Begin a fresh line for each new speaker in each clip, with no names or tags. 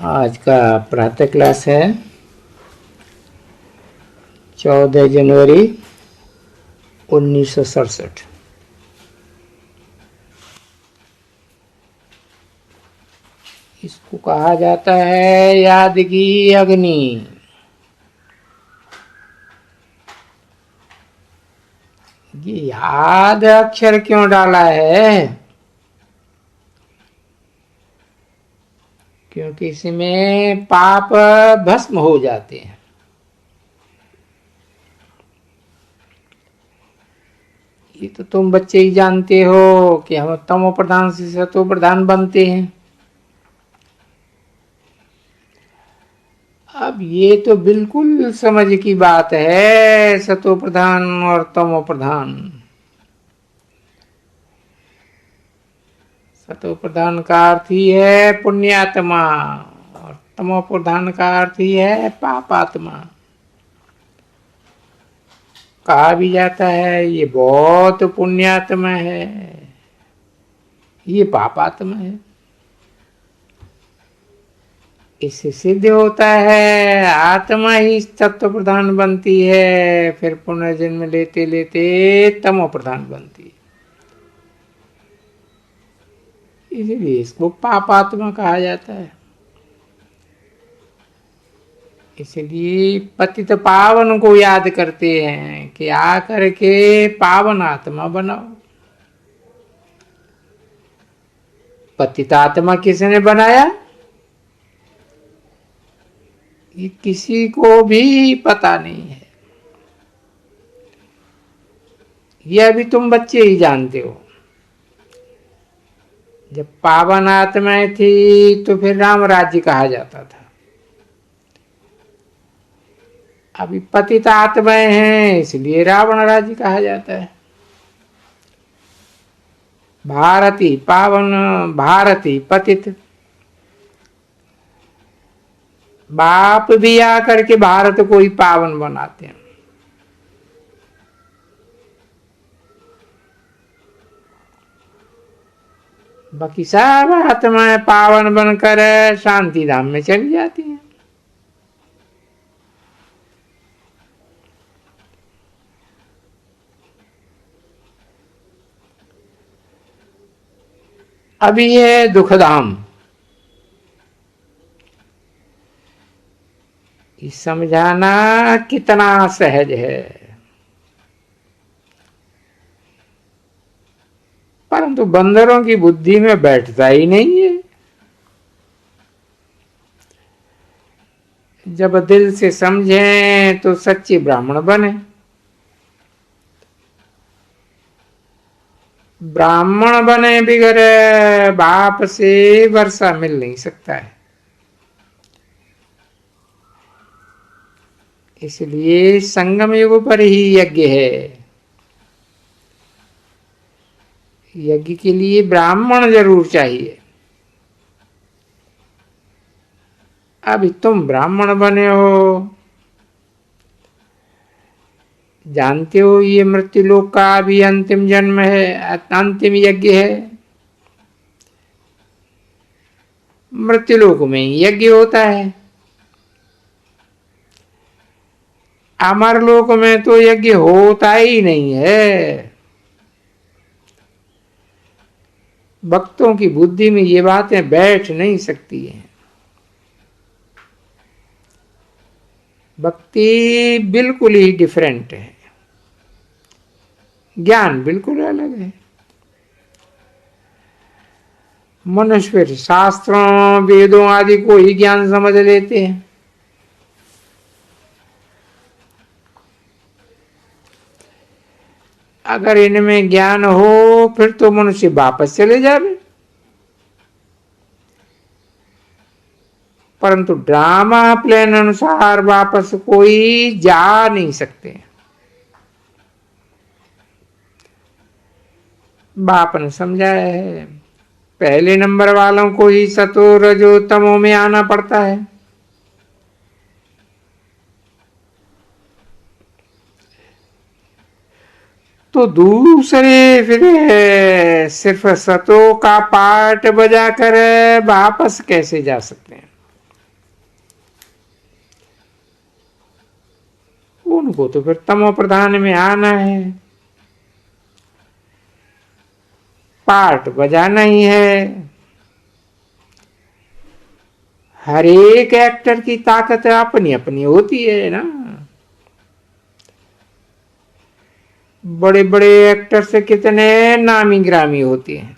आज का प्रातः क्लास है 14 जनवरी 1967। इसको कहा जाता है याद की अग्नि। ये याद अक्षर क्यों डाला है? क्योंकि इसमें पाप भस्म हो जाते हैं। ये तो तुम बच्चे ही जानते हो कि हम तमो प्रधान से सतो प्रधान बनते हैं। अब ये तो बिल्कुल समझ की बात है, सतो प्रधान और तमो प्रधान। सतो प्रधान का अर्थ ही है पुण्यात्मा और तमो प्रधान का अर्थ ही है पापात्मा। कहा भी जाता है ये बहुत पुण्यात्मा है, ये पापात्मा है। इससे सिद्ध होता है आत्मा ही तत्व प्रधान बनती है, फिर पुनर्जन्म लेते लेते तमो प्रधान बनती है। इसलिए इसको पापात्मा कहा जाता है। इसलिए पतित पावन को याद करते हैं कि आकर के पावन आत्मा बनाओ। पतित आत्मा किसने बनाया? ये किसी को भी पता नहीं है। ये अभी तुम बच्चे ही जानते हो। जब पावन आत्माएं थी तो फिर राम राज्य कहा जाता था। अभी पतित आत्माएं हैं इसलिए रावण राज्य कहा जाता है। भारती पावन, भारती पतित। बाप भी आकर के भारत को ही पावन बनाते हैं। बाकी सब आत्माएं पावन बनकर शांति धाम में चली जाती हैं। अभी ये दुखधाम समझाना कितना सहज है, परंतु बंदरों की बुद्धि में बैठता ही नहीं है। जब दिल से समझें तो सच्चे ब्राह्मण बने। ब्राह्मण बने बिगर बाप से वर्षा मिल नहीं सकता है। इसलिए संगम युग पर ही यज्ञ है। यज्ञ के लिए ब्राह्मण जरूर चाहिए। अभी तुम ब्राह्मण बने हो, जानते हो ये मृत्युलोक का भी अंतिम जन्म है, अंतिम यज्ञ है। मृत्युलोक में यज्ञ होता है। अमरलोक में तो यज्ञ होता ही नहीं है। भक्तों की बुद्धि में ये बातें बैठ नहीं सकती हैं। भक्ति बिल्कुल ही डिफरेंट है, ज्ञान बिल्कुल अलग है। मनुष्य फिर शास्त्रों वेदों आदि को ही ज्ञान समझ लेते हैं। अगर इनमें ज्ञान हो फिर तो मनुष्य वापस चले जावे, परंतु ड्रामा प्लान अनुसार वापस कोई जा नहीं सकते। बाप ने समझाया है पहले नंबर वालों को ही सतो रजो तमो में आना पड़ता है। तो दूसरे फिर सिर्फ सतो का पार्ट बजाकर वापस कैसे जा सकते हैं? उनको तो फिर तमो प्रधान में आना है, पार्ट बजाना ही है। हर एक एक्टर की ताकत अपनी अपनी होती है ना। बड़े बड़े एक्टर से कितने नामी ग्रामी होते हैं।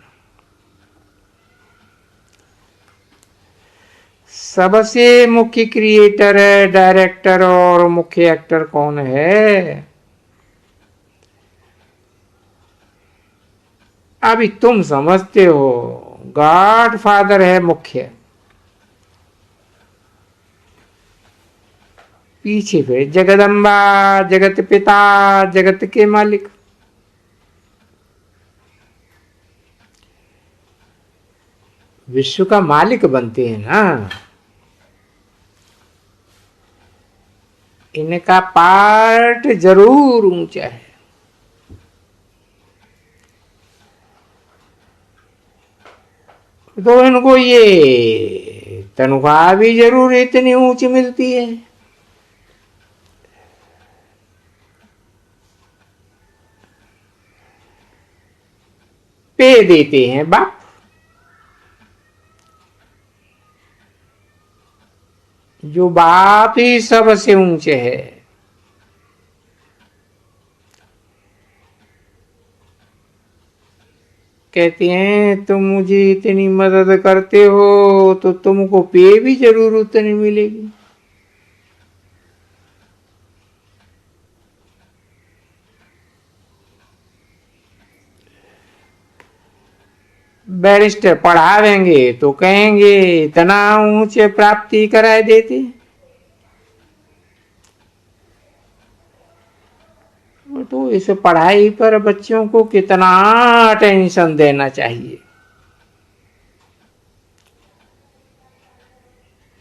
सबसे मुख्य क्रिएटर है, डायरेक्टर और मुख्य एक्टर कौन है? अभी तुम समझते हो, गॉड फादर है मुख्य, पीछे फिर जगदम्बा, जगत पिता, जगत के मालिक। विश्व का मालिक बनते हैं ना। इनका पार्ट जरूर ऊंचा है। तो इनको ये तनख्वाह भी जरूर इतनी ऊंची मिलती है। पे देते हैं बाप। जो बाप ही सबसे ऊंचे है। कहते हैं तुम मुझे इतनी मदद करते हो तो तुमको पे भी जरूर उतनी मिलेगी। बैरिस्टर पढ़ावेंगे तो कहेंगे इतना ऊंचे प्राप्ति कराए देते। तो इस पढ़ाई पर बच्चों को कितना टेंशन देना चाहिए।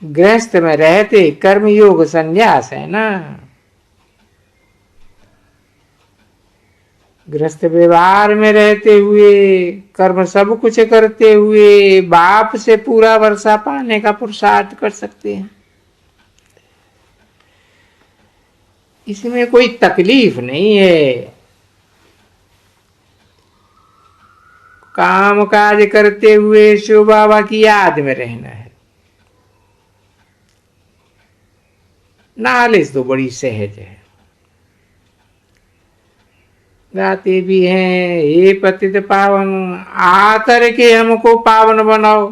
गृहस्थ में रहते कर्मयोग संन्यास है ना। गृहस्थ व्यवहार में रहते हुए, कर्म सब कुछ करते हुए बाप से पूरा वर्षा पाने का पुरुषार्थ कर सकते हैं। इसमें कोई तकलीफ नहीं है। काम काज करते हुए शिव बाबा की याद में रहना है। नॉलेज तो बड़ी सहज है। गाते भी हैं, हे पतित पावन आकर के हमको पावन बनाओ।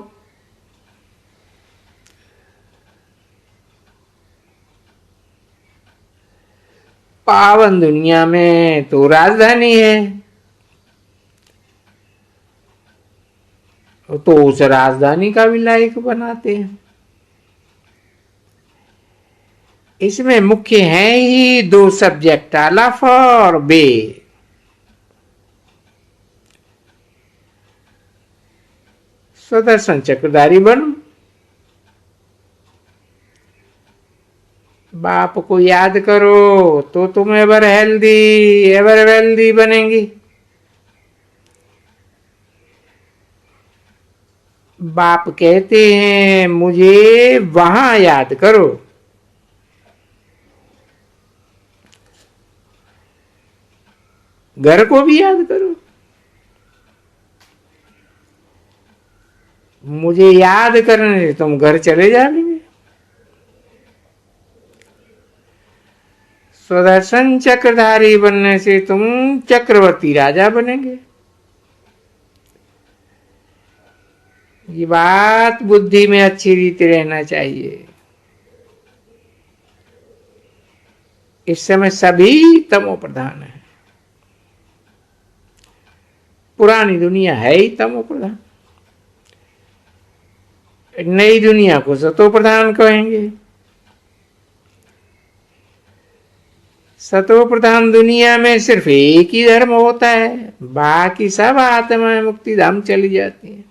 पावन दुनिया में तो राजधानी है, तो उस राजधानी का भी लायक बनाते हैं। इसमें मुख्य है ही दो सब्जेक्ट, अलफ और बे। सुदर्शन चक्रधारी बनो, बाप को याद करो तो तुम एवर हेल्दी एवर वेल्दी बनेंगी। बाप कहते हैं मुझे वहां याद करो। घर को भी याद करो। मुझे याद करने से तुम घर चले जाओगे। सुदर्शन चक्रधारी बनने से तुम चक्रवर्ती राजा बनेंगे। ये बात बुद्धि में अच्छी रीति रहना चाहिए। इस समय सभी तमो प्रधान है। पुरानी दुनिया है ही तमो प्रधान, नई दुनिया को सतो प्रधान कहेंगे। सतो प्रधान दुनिया में सिर्फ एक ही धर्म होता है, बाकी सब आत्मा मुक्ति धाम चली जाती है।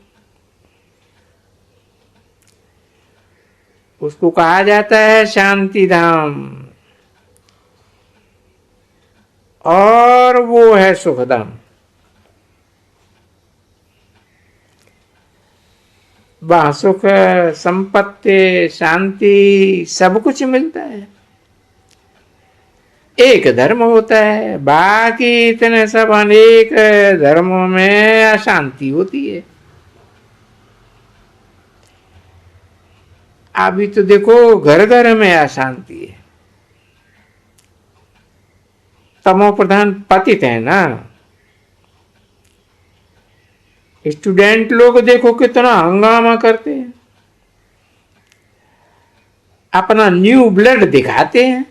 उसको कहा जाता है शांति धाम, और वो है सुख धाम। वहां सुख, संपत्ति, शांति सब कुछ मिलता है। एक धर्म होता है, बाकी इतने सब अनेक धर्मों में अशांति होती है। अभी तो देखो घर घर में अशांति है, तमो प्रधान पतित है ना। स्टूडेंट लोग देखो कितना हंगामा करते हैं, अपना न्यू ब्लड दिखाते हैं।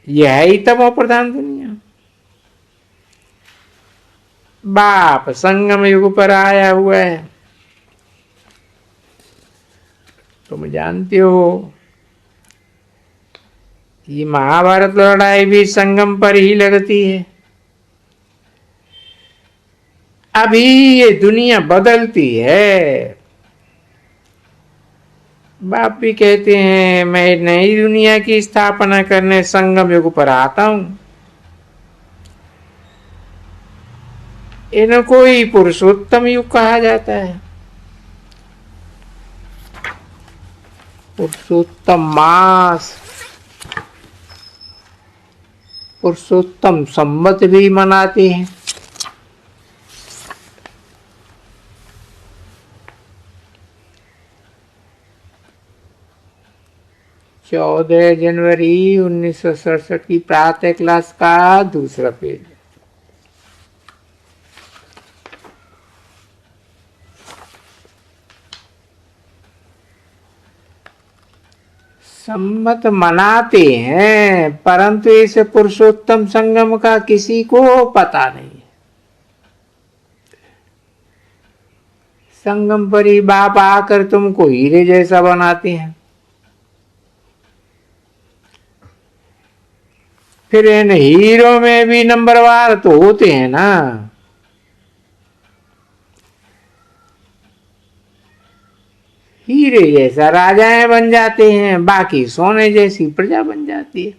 यह है ही तमो प्रधान दुनिया। बाप संगम युग पर आया हुआ है, तुम जानते हो। ये महाभारत लड़ाई भी संगम पर ही लगती है। अभी ये दुनिया बदलती है। बाप भी कहते हैं मैं नई दुनिया की स्थापना करने संगम युग पर आता हूं। इनको ही पुरुषोत्तम युग कहा जाता है। पुरुषोत्तम मास, पुरुषोत्तम संवत भी मनाते हैं। चौदह जनवरी 1967 की प्रातः क्लास का दूसरा पेज। संमत मनाते हैं, परंतु इस पुरुषोत्तम संगम का किसी को पता नहीं है। संगम पर ही बाप आकर तुमको हीरे जैसा बनाते हैं। फिर इन हीरो में भी नंबरवार तो होते हैं ना। हीरे जैसा राजाएं बन जाते हैं, बाकी सोने जैसी प्रजा बन जाती है।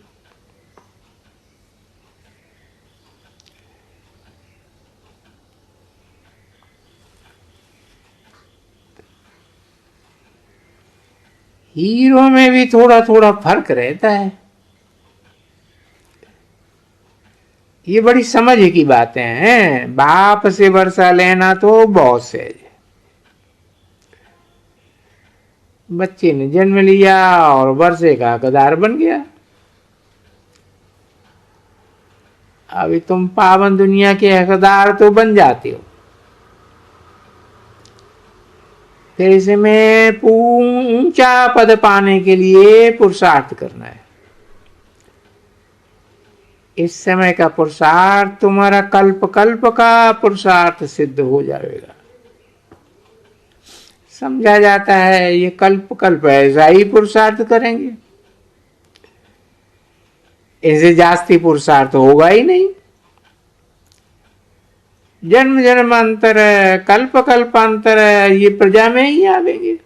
हीरो में भी थोड़ा थोड़ा फर्क रहता है। ये बड़ी समझ की बातें हैं। बाप से वर्षा लेना तो बहुत सहज है। बच्चे ने जन्म लिया और वर्षे का हकदार बन गया। अभी तुम पावन दुनिया के हकदार तो बन जाते हो, फिर इसमें ऊंचा पद पाने के लिए पुरुषार्थ करना है। इस समय का पुरुषार्थ तुम्हारा कल्प कल्प का पुरुषार्थ सिद्ध हो जाएगा। समझा जाता है ये कल्प कल्प ऐसा ही पुरुषार्थ करेंगे, इससे जास्ती पुरुषार्थ होगा ही नहीं। जन्म जन्मांतर कल्प कल्पांतर ये प्रजा में ही आवेंगे।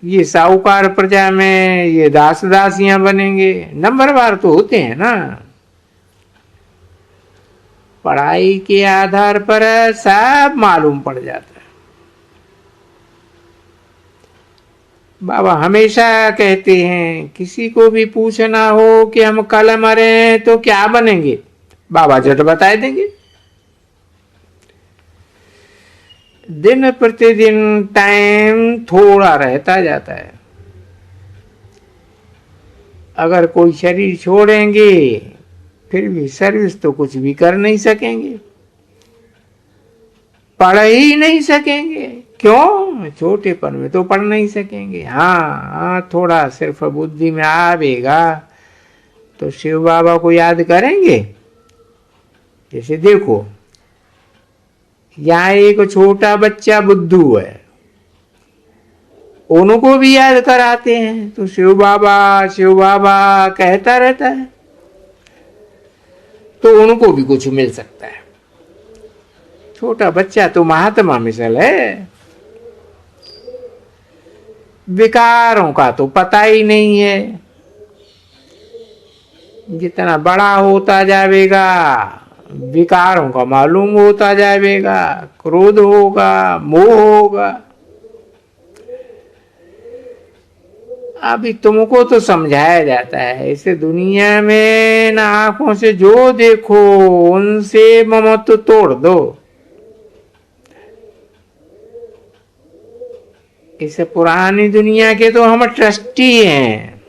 ये साहूकार प्रजा में ये दास दासियां बनेंगे। नंबरवार तो होते हैं ना। पढ़ाई के आधार पर सब मालूम पड़ जाता है। बाबा हमेशा कहते हैं किसी को भी पूछना हो कि हम कल मरे तो क्या बनेंगे, बाबा झट बता देंगे। दिन प्रतिदिन टाइम थोड़ा रहता जाता है। अगर कोई शरीर छोड़ेंगे फिर भी सर्विस तो कुछ भी कर नहीं सकेंगे, पढ़ ही नहीं सकेंगे। क्यों? छोटेपन में तो पढ़ नहीं सकेंगे। हाँ, थोड़ा सिर्फ बुद्धि में आवेगा तो शिव बाबा को याद करेंगे। जैसे देखो यहाँ एक छोटा बच्चा बुद्धू है, उनको भी याद कराते हैं तो शिव बाबा कहता रहता है, तो उनको भी कुछ मिल सकता है। छोटा बच्चा तो महात्मा मिसल है। विकारों का तो पता ही नहीं है। जितना बड़ा होता जाएगा विकारों का मालूम होता जाएगा। क्रोध होगा, मोह होगा। अभी तुमको तो समझाया जाता है, इस दुनिया में ना आंखों से जो देखो उनसे ममत्व तोड़ दो। इस पुरानी दुनिया के तो हम ट्रस्टी हैं।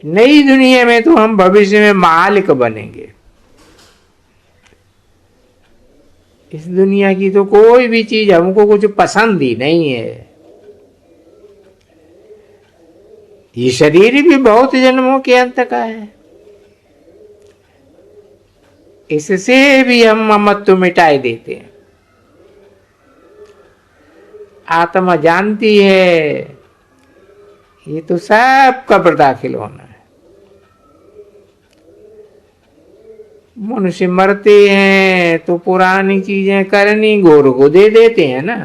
नई दुनिया में तो हम भविष्य में मालिक बनेंगे। इस दुनिया की तो कोई भी चीज हमको कुछ पसंद ही नहीं है। ये शरीर भी बहुत जन्मों के अंत का है, इससे भी हम ममत्व मिटाए देते हैं। आत्मा जानती है ये तो सब कब्र दाखिल होना है। मनुष्य मरते हैं तो पुरानी चीजें करनी गोर को दे देते हैं ना,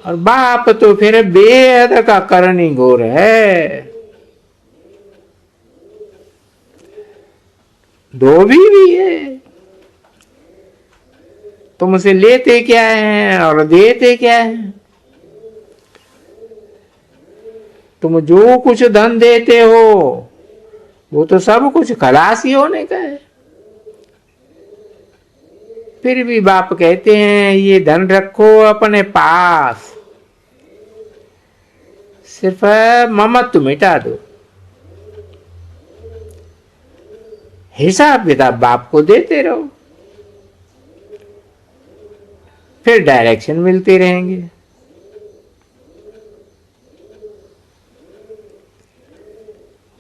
और बाप तो फिर बेहद का करनी गोर है। धोबी भी है, तुमसे लेते क्या है और देते क्या है। तुम जो कुछ धन देते हो वो तो सब कुछ खलासी होने का है। फिर भी बाप कहते हैं ये धन रखो अपने पास, सिर्फ ममत्व मिटा दो। हिसाब किताब बाप को देते रहो, फिर डायरेक्शन मिलते रहेंगे।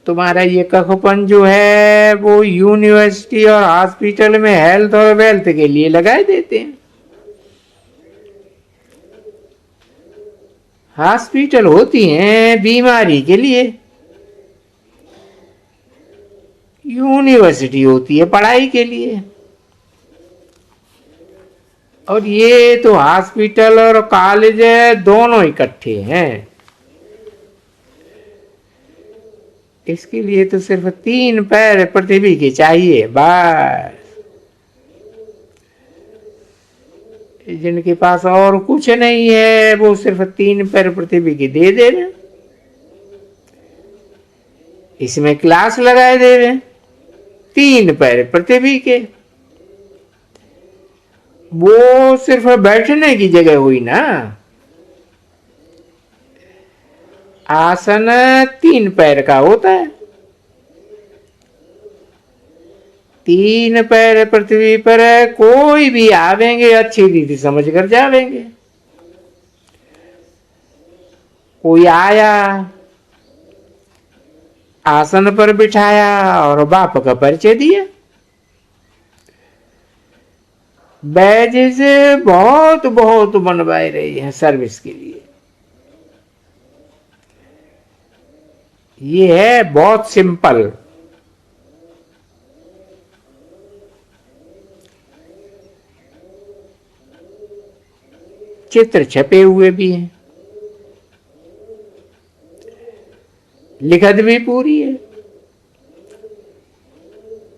तुम्हारा ये कखपन जो है वो यूनिवर्सिटी और हॉस्पिटल में हेल्थ और वेल्थ के लिए लगाए देते हैं। हॉस्पिटल होती हैं बीमारी के लिए, यूनिवर्सिटी होती है पढ़ाई के लिए। और ये तो हॉस्पिटल और कॉलेज दोनों इकट्ठे हैं। इसके लिए तो सिर्फ 3 पैर पृथ्वी के चाहिए बस। जिनके पास और कुछ नहीं है वो सिर्फ 3 पैर पृथ्वी के दे रहे, इसमें क्लास लगाए दे रहे। 3 पैर पृथ्वी के, वो सिर्फ बैठने की जगह हुई ना। आसन 3 पैर का होता है। 3 पैर पृथ्वी पर कोई भी आवेंगे अच्छी रीति समझ कर जावेंगे। कोई आया आसन पर बिठाया और बाप का परिचय दिया। बैजेस बहुत बहुत बनवाए रही है सर्विस के लिए। ये है बहुत सिंपल। चित्र छपे हुए भी हैं, लिखत भी पूरी है।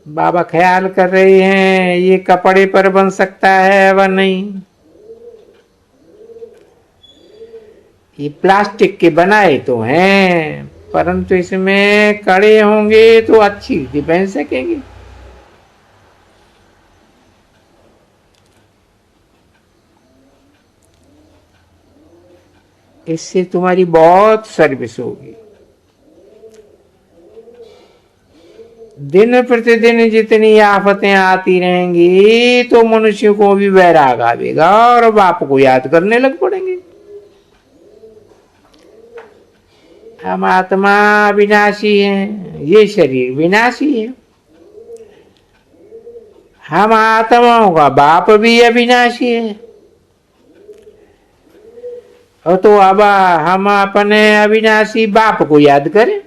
बाबा ख्याल कर रहे हैं ये कपड़े पर बन सकता है व नहीं। ये प्लास्टिक के बनाए तो हैं, परंतु इसमें कड़े होंगे तो अच्छी रीति पहन सकेंगे। इससे तुम्हारी बहुत सर्विस होगी। दिन प्रतिदिन जितनी आफतें आती रहेंगी तो मनुष्य को भी वैराग आवेगा और बाप को याद करने लग पड़ेंगे। हम आत्मा विनाशी हैं, ये शरीर विनाशी है। हम आत्माओं का बाप भी अविनाशी है। और तो अब हम अपने अविनाशी बाप को याद करें।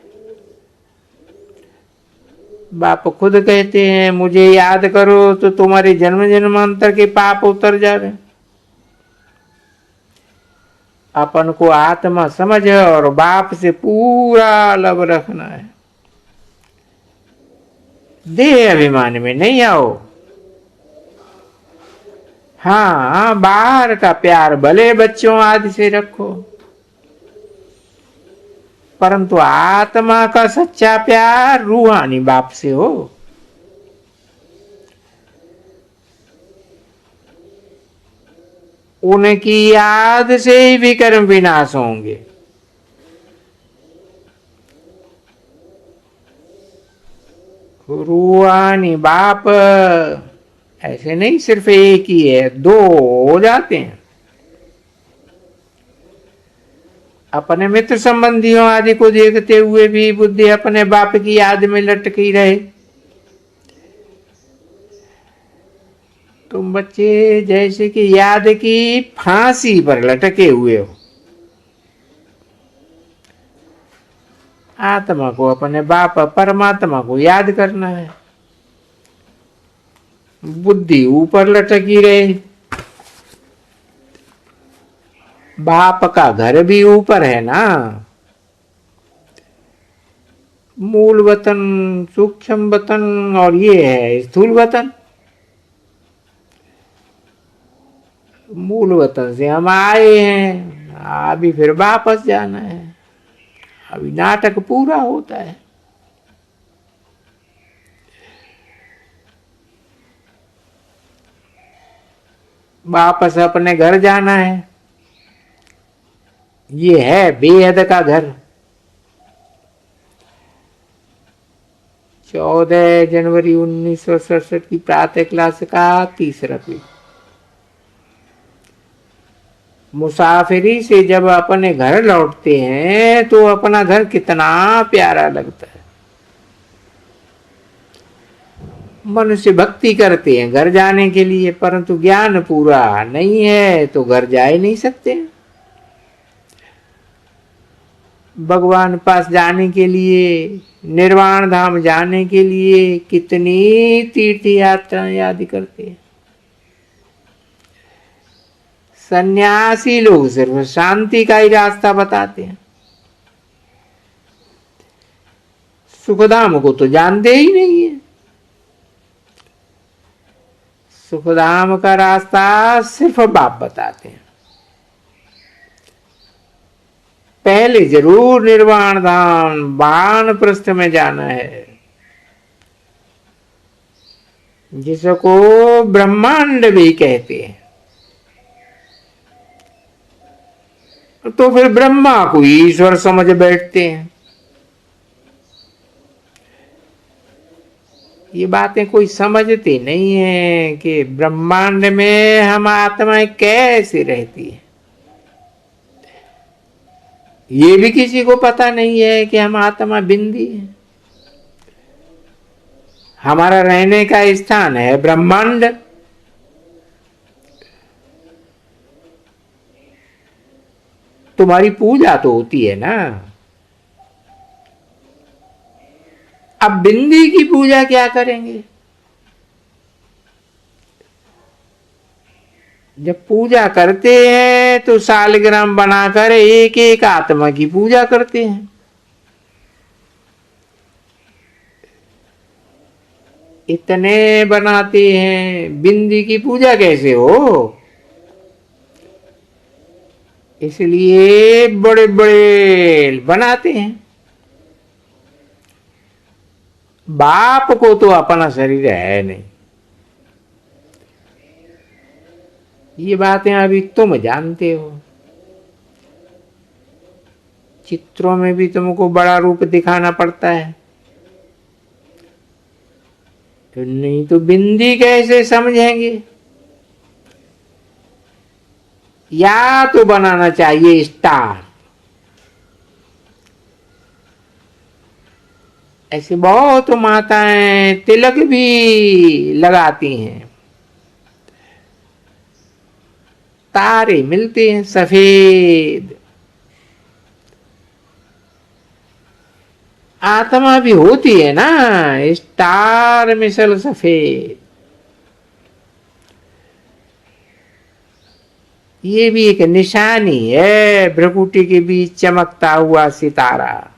बाप खुद कहते हैं मुझे याद करो तो तुम्हारे जन्म जन्मांतर के पाप उतर जावे। अपन को आत्मा समझ और बाप से पूरा लव रखना है। देह अभिमान में नहीं आओ। हाँ, बाहर का प्यार भले बच्चों आदि से रखो, परंतु आत्मा का सच्चा प्यार रूहानी बाप से हो। उनकी याद से ही विकर्म विनाश होंगे। रूहानी बाप ऐसे नहीं सिर्फ एक ही है, दो हो जाते हैं। अपने मित्र संबंधियों आदि को देखते हुए भी बुद्धि अपने बाप की याद में लटकी रहे। तुम बच्चे जैसे कि याद की फांसी पर लटके हुए हो। आत्मा को अपने बाप परमात्मा को याद करना है। बुद्धि ऊपर लटकी रहे। बाप का घर भी ऊपर है ना। मूल वतन, सूक्ष्म वतन और ये है स्थूल वतन। मूल वतन से हम आए हैं, अभी फिर वापस जाना है। अभी नाटक पूरा होता है। वापस अपने घर जाना है। ये है बेहद का घर। 14 जनवरी 1967 की प्रातः क्लास का तीसरा पीरियड। मुसाफिरी से जब अपने घर लौटते हैं तो अपना घर कितना प्यारा लगता है। मनुष्य भक्ति करते हैं घर जाने के लिए, परंतु ज्ञान पूरा नहीं है तो घर जा ही नहीं सकते। भगवान पास जाने के लिए, निर्वाण धाम जाने के लिए कितनी तीर्थ यात्राएं आदि करते हैं। सन्यासी लोग सिर्फ शांति का ही रास्ता बताते हैं। सुखधाम को तो जानते ही नहीं है। सुखधाम का रास्ता सिर्फ बाप बताते हैं। पहले जरूर निर्वाण धाम वानप्रस्थ में जाना है, जिसको ब्रह्मांड भी कहते हैं। तो फिर ब्रह्मा को ईश्वर समझ बैठते हैं। ये बातें कोई समझते नहीं है कि ब्रह्मांड में हम आत्माएं कैसे रहती है। ये भी किसी को पता नहीं है कि हम आत्मा बिंदी है। हमारा रहने का स्थान है ब्रह्मांड। तुम्हारी पूजा तो होती है ना। अब बिंदी की पूजा क्या करेंगे? जब पूजा करते हैं तो सालग्राम बनाकर एक एक आत्मा की पूजा करते हैं। इतने बनाते हैं, बिंदी की पूजा कैसे हो? इसलिए बड़े बड़े बनाते हैं। बाप को तो अपना शरीर है नहीं। ये बातें अभी तुम जानते हो। चित्रों में भी तुमको बड़ा रूप दिखाना पड़ता है, तो नहीं तो बिंदी कैसे समझेंगे? या तो बनाना चाहिए स्टार। ऐसे बहुत माताएं तिलक भी लगाती हैं। तारे मिलते हैं सफेद। आत्मा भी होती है ना स्टार मिसल सफेद। ये भी एक निशानी है, भ्रकुटी के बीच चमकता हुआ सितारा।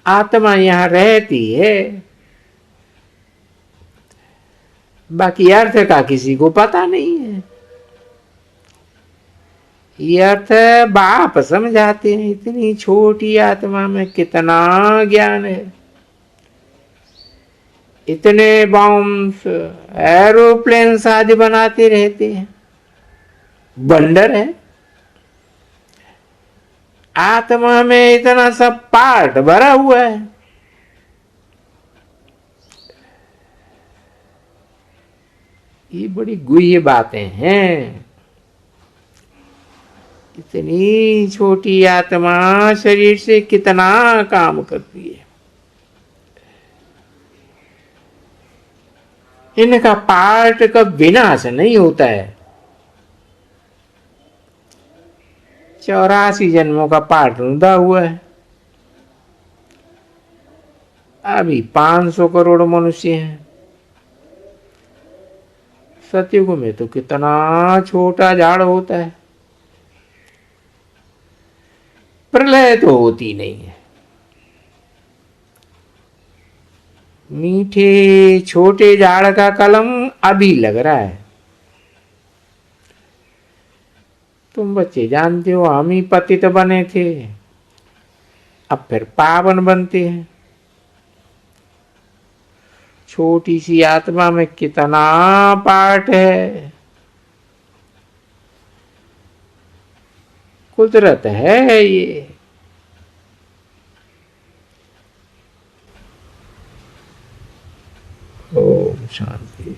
आत्मा यहां रहती है। बाकी अर्थ का किसी को पता नहीं है। ये अर्थ बाप समझाते हैं, इतनी छोटी आत्मा में कितना ज्ञान है। इतने बॉम्ब्स एरोप्लेन आदि बनाते रहते हैं, बंडर है। आत्मा में इतना सब पार्ट भरा हुआ है। ये बड़ी गुह्य बातें हैं। इतनी छोटी आत्मा शरीर से कितना काम करती है। इनका पार्ट का विनाश नहीं होता है। 84 जन्मों का पार्ट रुंधा हुआ है। अभी 500 करोड़ मनुष्य हैं। सतयुग में तो कितना छोटा झाड़ होता है। प्रलय तो होती नहीं है। मीठे छोटे झाड़ का कलम अभी लग रहा है। तुम बच्चे जानते हो, हम ही पतित बने थे, अब फिर पावन बनते हैं। छोटी सी आत्मा में कितना पार्ट है। कुदरत है ये। ओम शांति।